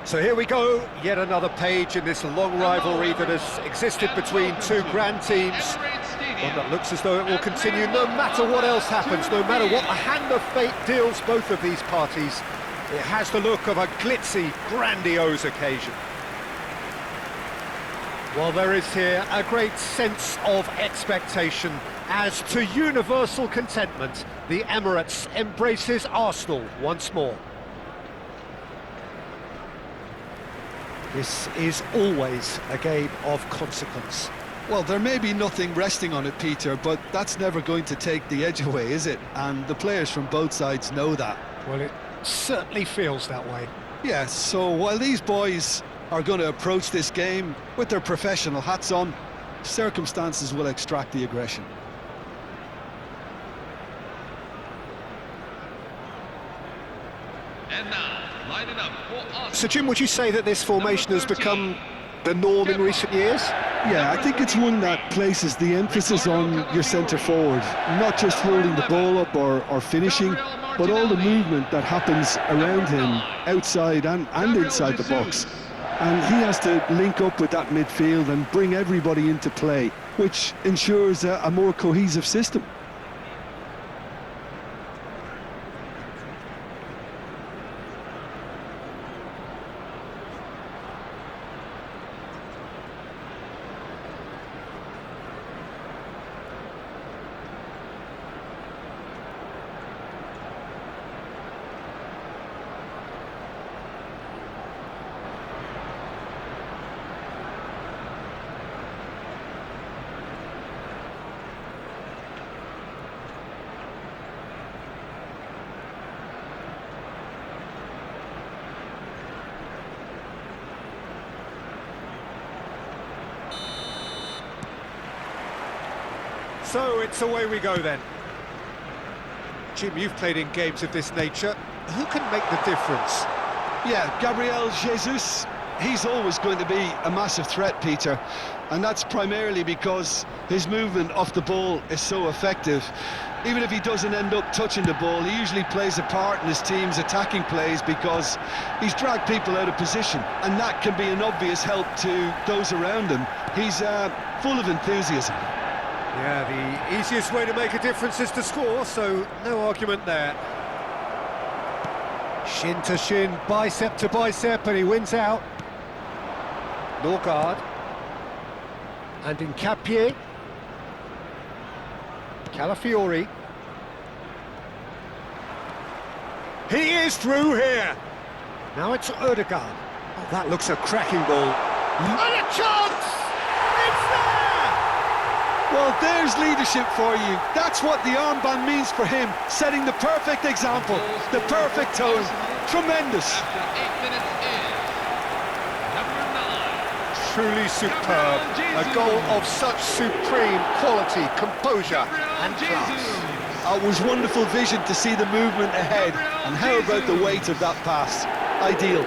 So here we go, yet another page in this long rivalry that has existed between two grand teams. One that looks as though it will continue no matter what else happens, no matter what the hand of fate deals both of these parties. It has the look of a glitzy, grandiose occasion. Well, there is here a great sense of expectation as to universal contentment. The Emirates embraces Arsenal once more. This is always a game of consequence. Well, there may be nothing resting on it, Peter, but that's never going to take the edge away, is it? And the players from both sides know that. Well, it certainly feels that way. Yeah, so while these boys are going to approach this game with their professional hats on, circumstances will extract the aggression. And now, line it up for Arsenal. So, Jim, would you say that this formation has become the norm in recent years? Yeah, I think it's one that places the emphasis on your centre-forward, not just holding the ball up or finishing, but all the movement that happens around him, outside and inside the box. And he has to link up with that midfield and bring everybody into play, which ensures a more cohesive system. So it's away we go then. Jim, you've played in games of this nature. Who can make the difference? Yeah, Gabriel Jesus, he's always going to be a massive threat, Peter. And that's primarily because his movement off the ball is so effective. Even if he doesn't end up touching the ball, he usually plays a part in his team's attacking plays because he's dragged people out of position. And that can be an obvious help to those around him. He's full of enthusiasm. Yeah, the easiest way to make a difference is to score, so no argument there. Shin to shin, bicep to bicep, and he wins out. Norgard. And in Capier. Calafiori. He is through here. Now it's Odegaard. Oh, that looks a cracking ball. And a chance! It's there! Well, there's leadership for you. That's what the armband means for him, setting the perfect example, the perfect tone. Tremendous. After 8 minutes in, number 9. Truly superb. A goal of such supreme quality, composure and class. It was wonderful vision to see the movement ahead, and how about the weight of that pass? Ideal.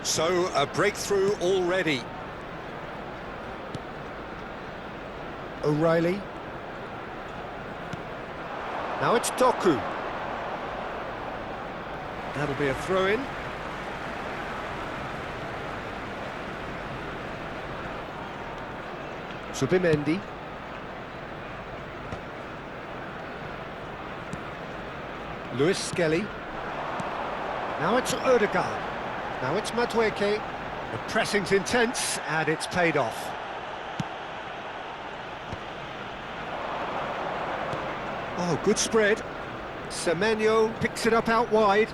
So, a breakthrough already. O'Reilly. Now it's Doku. That'll be a throw-in. Subimendi. Lewis Skelly. Now it's Odegaard. Now it's Madueke. The pressing's intense, and it's paid off. Oh, good spread. Semenyo picks it up out wide.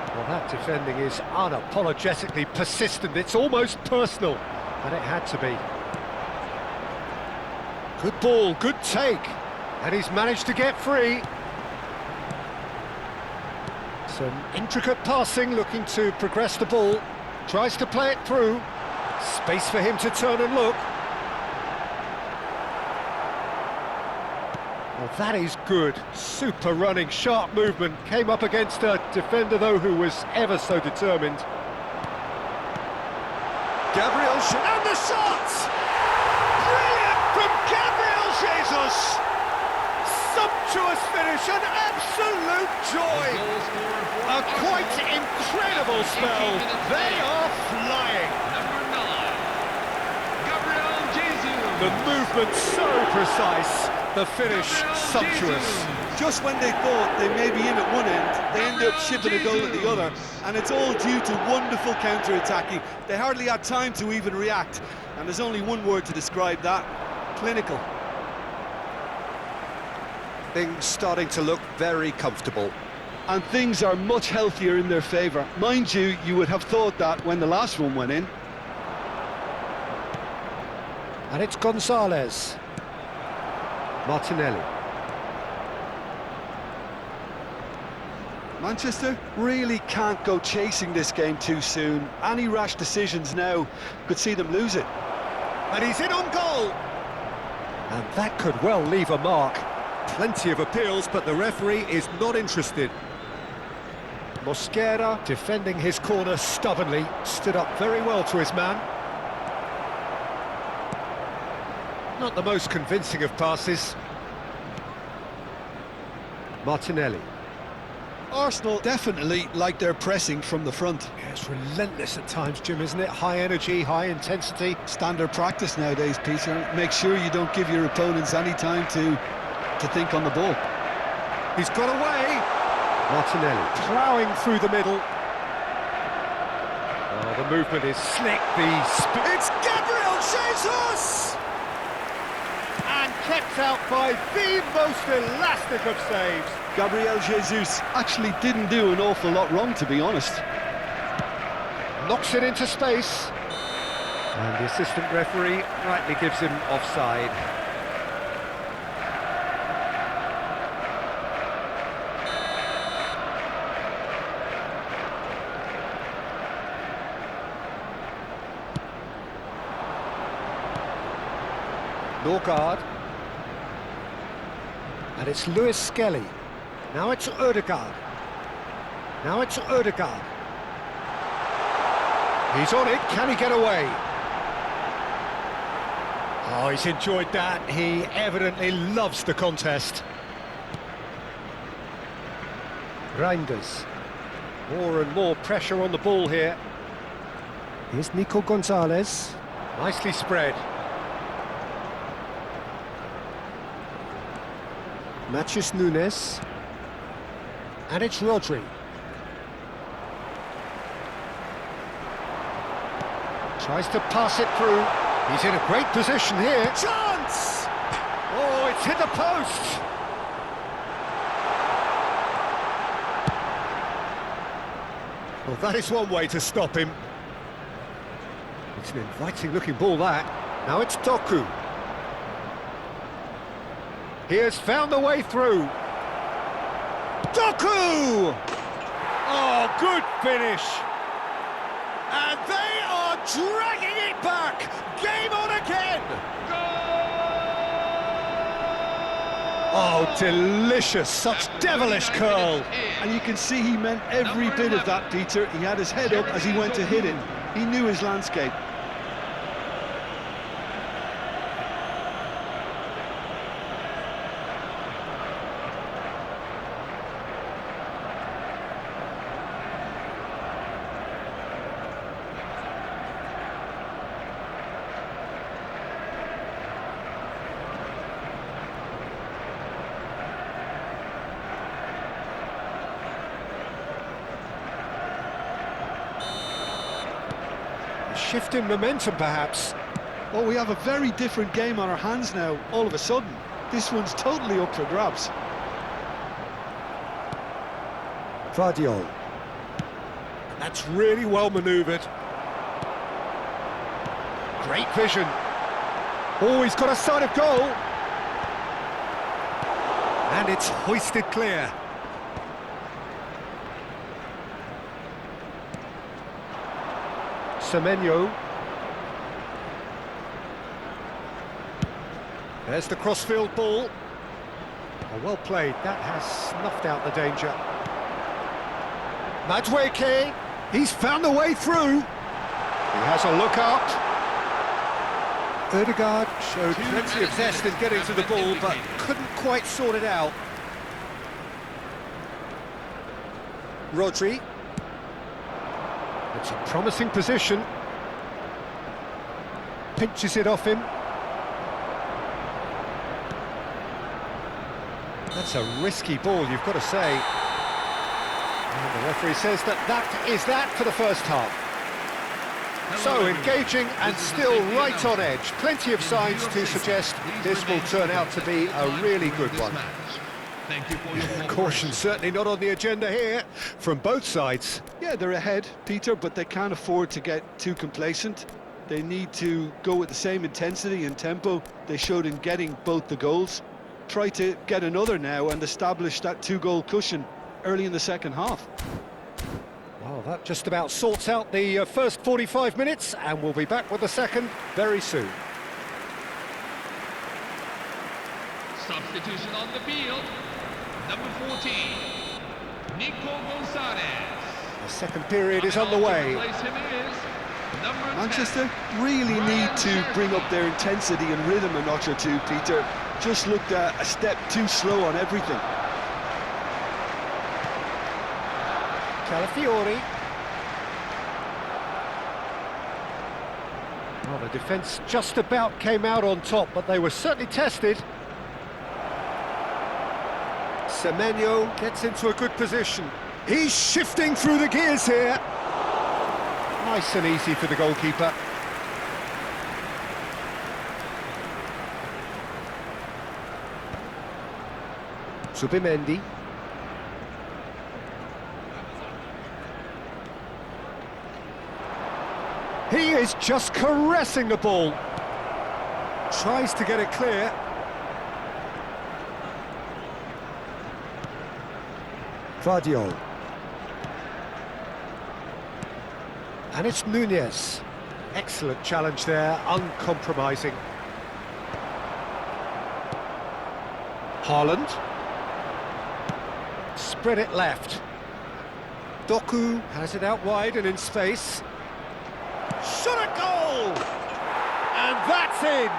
Well, that defending is unapologetically persistent. It's almost personal, and it had to be. Good ball, good take. And he's managed to get free. Some intricate passing, looking to progress the ball. Tries to play it through. Space for him to turn and look. Well, that is good. Super running, sharp movement. Came up against a defender, though, who was ever so determined. Gabriel, and the shot! Brilliant from Gabriel Jesus! Sumptuous finish, an absolute joy! A quite incredible spell. They are flying. Number 9, Gabriel Jesus. The movement so precise, the finish sumptuous. Just when they thought they may be in at one end, they end up shipping a goal at the other, and it's all due to wonderful counter-attacking. They hardly had time to even react, and there's only one word to describe that: clinical. Things starting to look very comfortable. And things are much healthier in their favour. Mind you, you would have thought that when the last one went in. And it's Gonzalez. Martinelli. Manchester really can't go chasing this game too soon. Any rash decisions now could see them lose it. And he's in on goal. And that could well leave a mark. Plenty of appeals, but the referee is not interested. Mosquera, defending his corner stubbornly, stood up very well to his man. Not the most convincing of passes. Martinelli. Arsenal definitely like their pressing from the front. Yeah, it's relentless at times, Jim, isn't it? High energy, high intensity. Standard practice nowadays, Peter. Make sure you don't give your opponents any time to think on the ball. He's got away. Martinelli ploughing through the middle. Oh, the movement is slick. It's Gabriel Jesus! And kept out by the most elastic of saves. Gabriel Jesus actually didn't do an awful lot wrong, to be honest. Knocks it into space. And the assistant referee rightly gives him offside. Norgard. And it's Lewis Skelly. Now it's Ødegaard. Now it's Ødegaard. He's on it. Can he get away? Oh, he's enjoyed that. He evidently loves the contest. Reinders. More and more pressure on the ball here. Here's Nico Gonzalez. Nicely spread. Matheus Nunes. And it's Rodri. Tries to pass it through. He's in a great position here. Chance! Oh, it's hit the post! Well, that is one way to stop him. It's an inviting-looking ball, that. Now it's Doku. He has found the way through. Doku! Oh, good finish. And they are dragging it back. Game on again. Oh, delicious. Such devilish curl. And you can see he meant every bit of that, Peter. He had his head up as he went to hit it. He knew his landscape. Shift in momentum, perhaps. Well, we have a very different game on our hands now, all of a sudden. This one's totally up for grabs. Vardiol. That's really well manoeuvred. Great vision. Oh, he's got a sight of goal. And it's hoisted clear. Semenyo. There's the crossfield ball. Oh, well played, that has snuffed out the danger. Madueke, he's found a way through. He has a look out. Ødegaard showed plenty of zest in getting to the ball, but couldn't quite sort it out. Rodri. It's a promising position. Pinches it off him. That's a risky ball, you've got to say. And the referee says that is that for the first half. So engaging and still right on edge. Plenty of signs to suggest this will turn out to be a really good one. Caution certainly not on the agenda here from both sides. Yeah, they're ahead, Peter, but they can't afford to get too complacent. They need to go with the same intensity and tempo they showed in getting both the goals. Try to get another now and establish that two-goal cushion early in the second half. Well, that just about sorts out the first 45 minutes, and we'll be back with the second very soon. Substitution on the field. Number 14, Nico Gonzalez. The second period is underway. Manchester really need to bring up their intensity and rhythm a notch or two, Peter. Just looked a step too slow on everything. Calafiori. Well, the defence just about came out on top, but they were certainly tested. Semenyo gets into a good position. He's shifting through the gears here. Nice and easy for the goalkeeper. Subimendi. He is just caressing the ball. Tries to get it clear. Vardio. And it's Nunez. Excellent challenge there, uncompromising. Haaland. Spread it left. Doku has it out wide and in space. Shot a goal! And that's in!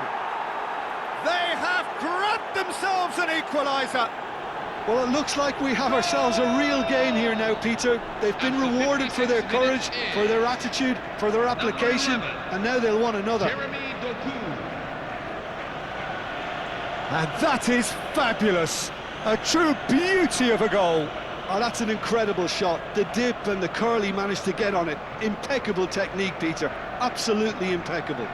They have grabbed themselves an equaliser. Well, it looks like we have ourselves a real game here now, Peter. They've been rewarded for their courage, for their attitude, for their application, and now they'll want another. And that is fabulous. A true beauty of a goal. Oh, that's an incredible shot. The dip and the curl he managed to get on it. Impeccable technique, Peter. Absolutely impeccable.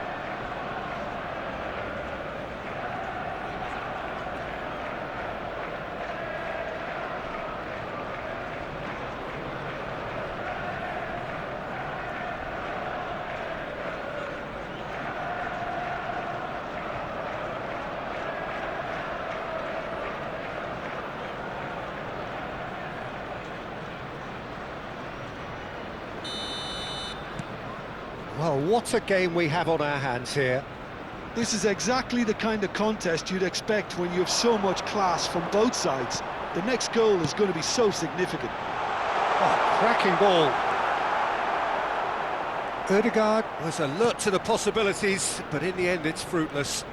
Well, what a game we have on our hands here. This is exactly the kind of contest you'd expect when you have so much class from both sides. The next goal is going to be so significant. Oh, cracking ball. Ødegaard was alert to the possibilities, but in the end it's fruitless.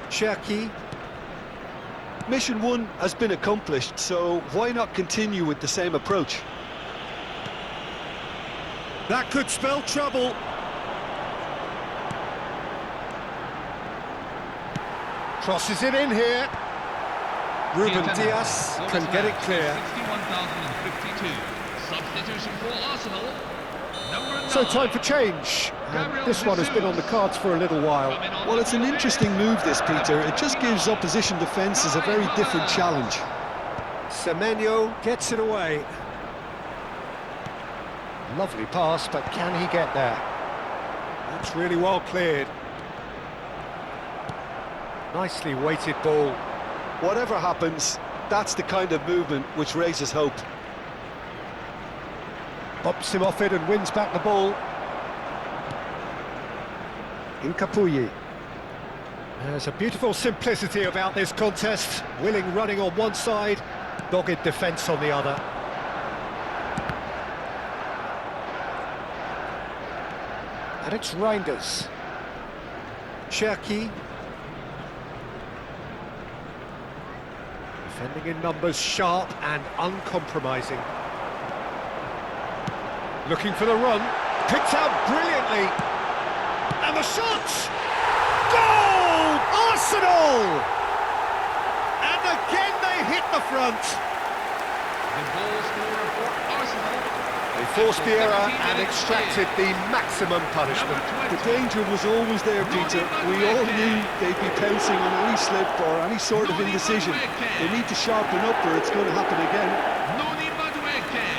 Cherki. Mission 1 has been accomplished, so why not continue with the same approach? That could spell trouble. Crosses it in here. Ruben Dias can get it clear. Substitution for Arsenal. So time for change. And this one has been on the cards for a little while. Well, it's an interesting move, this, Peter. It just gives opposition defences a very different challenge. Semenyo gets it away. Lovely pass, but can he get there? That's really well cleared. Nicely weighted ball. Whatever happens, that's the kind of movement which raises hope. Bops him off it and wins back the ball. Incapuyi. There's a beautiful simplicity about this contest. Willing running on one side, dogged defence on the other. And it's Reinders. Cherki. Defending in numbers, sharp and uncompromising. Looking for the run. Picked out brilliantly. And the shot! Goal! Arsenal! And again they hit the front. The goal scorer for Arsenal. They forced the error and extracted the maximum punishment. The danger was always there, Peter. We all knew they'd be pouncing on any slip or any sort of indecision. They need to sharpen up or it's going to happen again. Noni Madueke.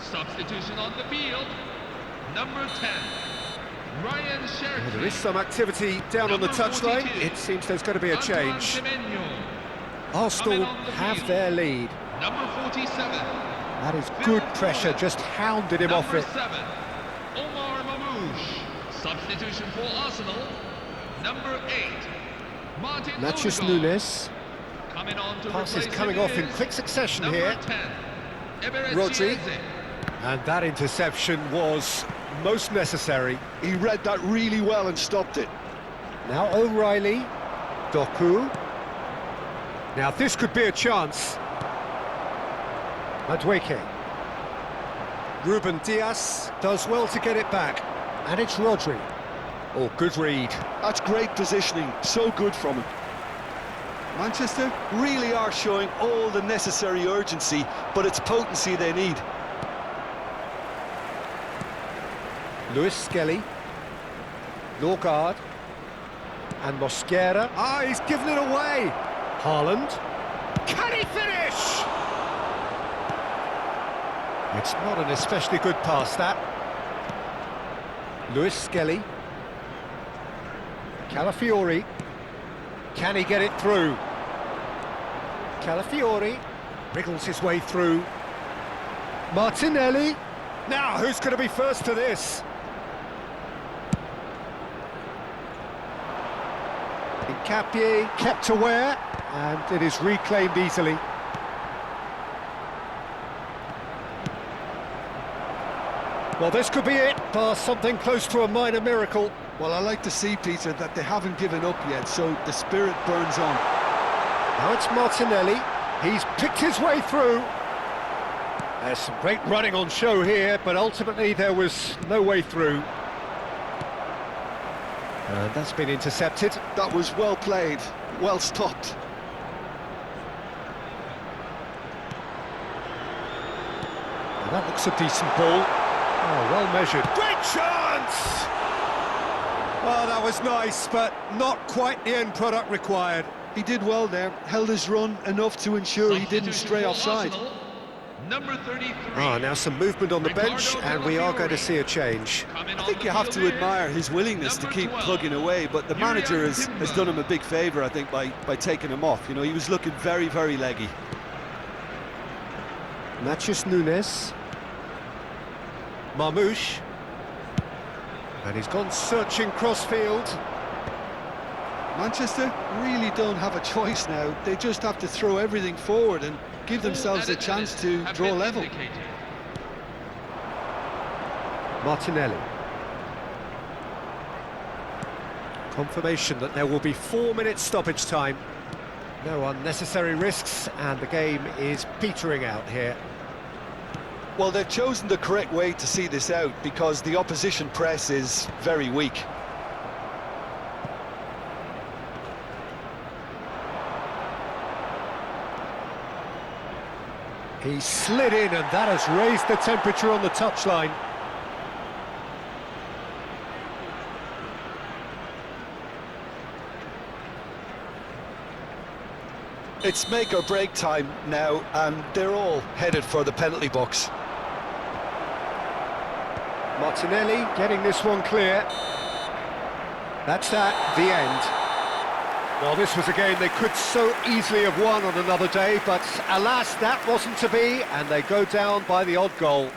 Substitution on the field. Number 10, Ryan Cherki. There is some activity down on the touchline. It seems there's going to be a change. Arsenal have their lead. Number 47. That is good pressure, just hounded him off it. Number 7, Omar Mamouche. Substitution for Arsenal. Number 8, Martin Natchez Odegaard. Nunes. Coming on to Passes replace coming him off in is quick succession number here. 10, Eberechi Rodri. Eze. And that interception was most necessary. He read that really well and stopped it. Now O'Reilly. Doku. Now this could be a chance. Madueke. Ruben Diaz does well to get it back. And it's Rodri. Oh, good read. That's great positioning, so good from him. Manchester really are showing all the necessary urgency, but it's potency they need. Lewis Skelly. Lorgard. And Mosquera. Ah, he's given it away. Haaland. Can he finish? It's not an especially good pass, that. Lewis Skelly. Calafiori. Can he get it through? Calafiori wriggles his way through. Martinelli. Now, who's going to be first to this? Incapié kept aware, and it is reclaimed easily. Well, this could be it, bar something close to a minor miracle. Well, I like to see, Peter, that they haven't given up yet, so the spirit burns on. Now it's Martinelli. He's picked his way through. There's some great running on show here, but ultimately there was no way through. And that's been intercepted. That was well played, well stopped. And that looks a decent ball. Oh, well measured. Great chance! Oh, that was nice, but not quite the end product required. He did well there, held his run enough to ensure he didn't stray offside. Number 33. Now some movement on the bench, and we are going to see a change. I think you have to admire his willingness to keep plugging away, but the manager has done him a big favour, I think, by taking him off. You know, he was looking very, very leggy. Natchez Nunes. Mamouche. And he's gone searching crossfield. Manchester really don't have a choice now. They just have to throw everything forward and give themselves a chance to draw level. Martinelli. Confirmation that there will be 4 minutes stoppage time. No unnecessary risks, and the game is petering out here. Well, they've chosen the correct way to see this out because the opposition press is very weak. He slid in, and that has raised the temperature on the touchline. It's make or break time now, and they're all headed for the penalty box. Martinelli getting this one clear. That's that, the end. Well, this was a game they could so easily have won on another day, but alas, that wasn't to be, and they go down by the odd goal.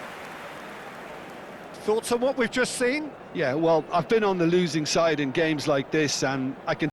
Thoughts on what we've just seen? Yeah, well, I've been on the losing side in games like this, and I can